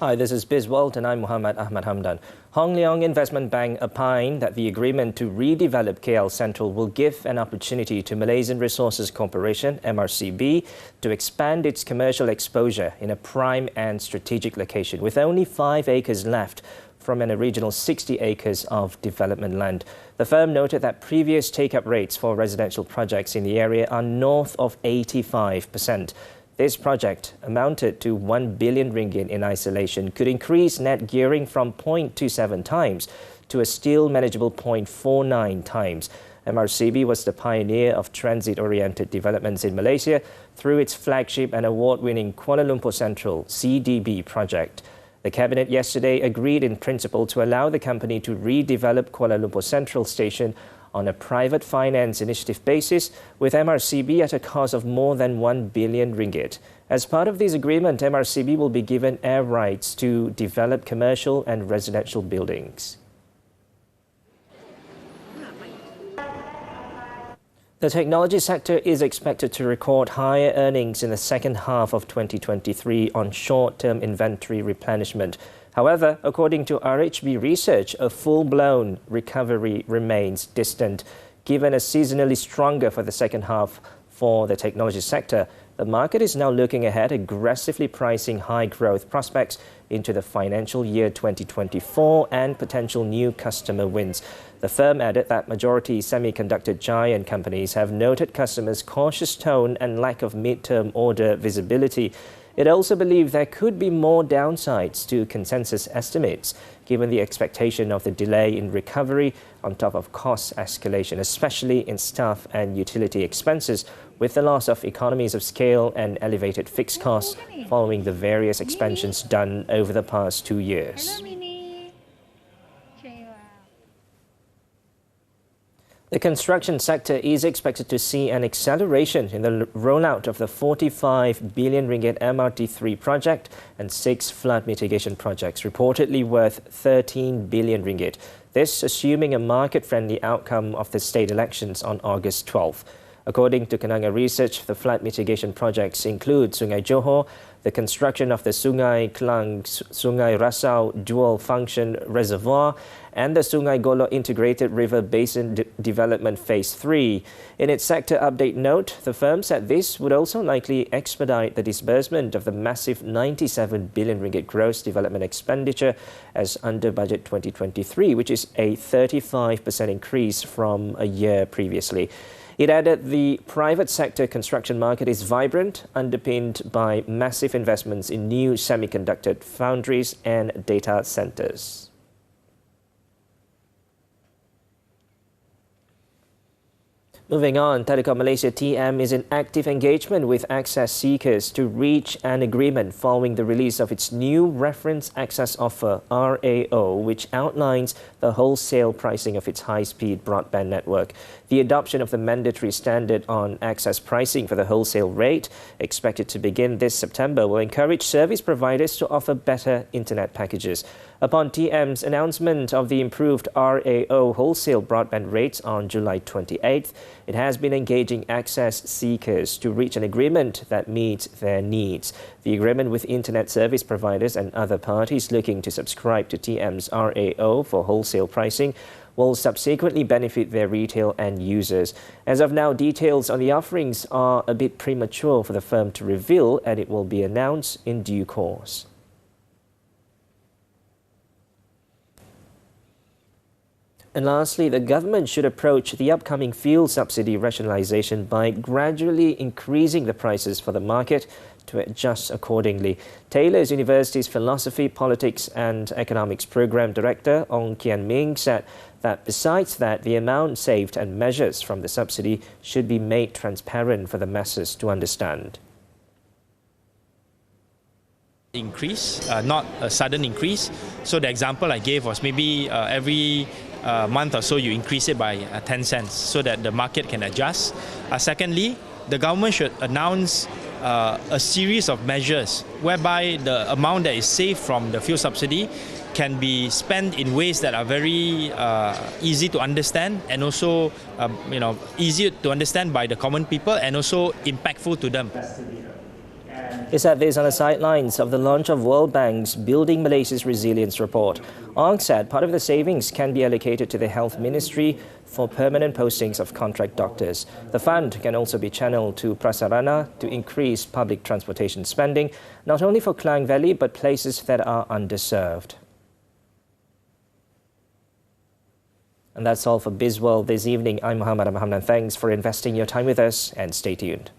Hi, this is Bizworld and I'm Muhammed Ahmad Hamdan. Hong Leong Investment Bank opined that the agreement to redevelop KL Sentral will give an opportunity to Malaysian Resources Corporation, MRCB, to expand its commercial exposure in a prime and strategic location with only 5 acres left from an original 60 acres of development land. The firm noted that previous take-up rates for residential projects in the area are north of 85%. This project, amounted to 1 billion ringgit in isolation, could increase net gearing from 0.27 times to a still manageable 0.49 times. MRCB was the pioneer of transit-oriented developments in Malaysia through its flagship and award-winning Kuala Lumpur Sentral CDB project. The Cabinet yesterday agreed in principle to allow the company to redevelop Kuala Lumpur Sentral Station on a private finance initiative basis, with MRCB at a cost of more than 1 billion ringgit. As part of this agreement, MRCB will be given air rights to develop commercial and residential buildings. The technology sector is expected to record higher earnings in the second half of 2023 on short-term inventory replenishment. However, according to RHB research, a full-blown recovery remains distant. Given a seasonally stronger for the second half for the technology sector, the market is now looking ahead, aggressively pricing high growth prospects into the financial year 2024 and potential new customer wins. The firm added that majority semiconductor giant companies have noted customers' cautious tone and lack of mid-term order visibility. It also believed there could be more downsides to consensus estimates, given the expectation of the delay in recovery on top of cost escalation, especially in staff and utility expenses, with the loss of economies of scale and elevated fixed costs following the various expansions done over the past 2 years. The construction sector is expected to see an acceleration in the rollout of the 45 billion ringgit MRT3 project and 6 flood mitigation projects, reportedly worth 13 billion ringgit. This assuming a market-friendly outcome of the state elections on August 12th. According to Kenanga Research, the flood mitigation projects include Sungai Johor, the construction of the Sungai Kelang Sungai Rasau dual function reservoir, and the Sungai Golo Integrated River Basin Development Phase 3. In its sector update note, the firm said this would also likely expedite the disbursement of the massive 97 billion ringgit gross development expenditure as under budget 2023, which is a 35% increase from a year previously. It added the private sector construction market is vibrant, underpinned by massive investments in new semiconductor foundries and data centers. Moving on, Telekom Malaysia TM is in active engagement with access seekers to reach an agreement following the release of its new Reference Access Offer, RAO, which outlines the wholesale pricing of its high-speed broadband network. The adoption of the mandatory standard on access pricing for the wholesale rate, expected to begin this September, will encourage service providers to offer better internet packages. Upon TM's announcement of the improved RAO wholesale broadband rates on July 28th, it has been engaging access seekers to reach an agreement that meets their needs. The agreement with internet service providers and other parties looking to subscribe to TM's RAO for wholesale pricing will subsequently benefit their retail end users. As of now, details on the offerings are a bit premature for the firm to reveal, and it will be announced in due course. And lastly, the government should approach the upcoming fuel subsidy rationalisation by gradually increasing the prices for the market to adjust accordingly. Taylor's University's Philosophy, Politics and Economics Programme Director Ong Kian Ming said that besides that, the amount saved and measures from the subsidy should be made transparent for the masses to understand. Increase, not a sudden increase. So the example I gave was maybe every month or so you increase it by 10 cents so that the market can adjust. Secondly, the government should announce a series of measures whereby the amount that is saved from the fuel subsidy can be spent in ways that are very easy to understand and also easy to understand by the common people and also impactful to them. He said this on the sidelines of the launch of World Bank's Building Malaysia's Resilience Report. Ong said part of the savings can be allocated to the Health Ministry for permanent postings of contract doctors. The fund can also be channeled to Prasarana to increase public transportation spending, not only for Klang Valley but places that are underserved. And that's all for Bizworld this evening. I'm Muhammed. Thanks for investing your time with us and stay tuned.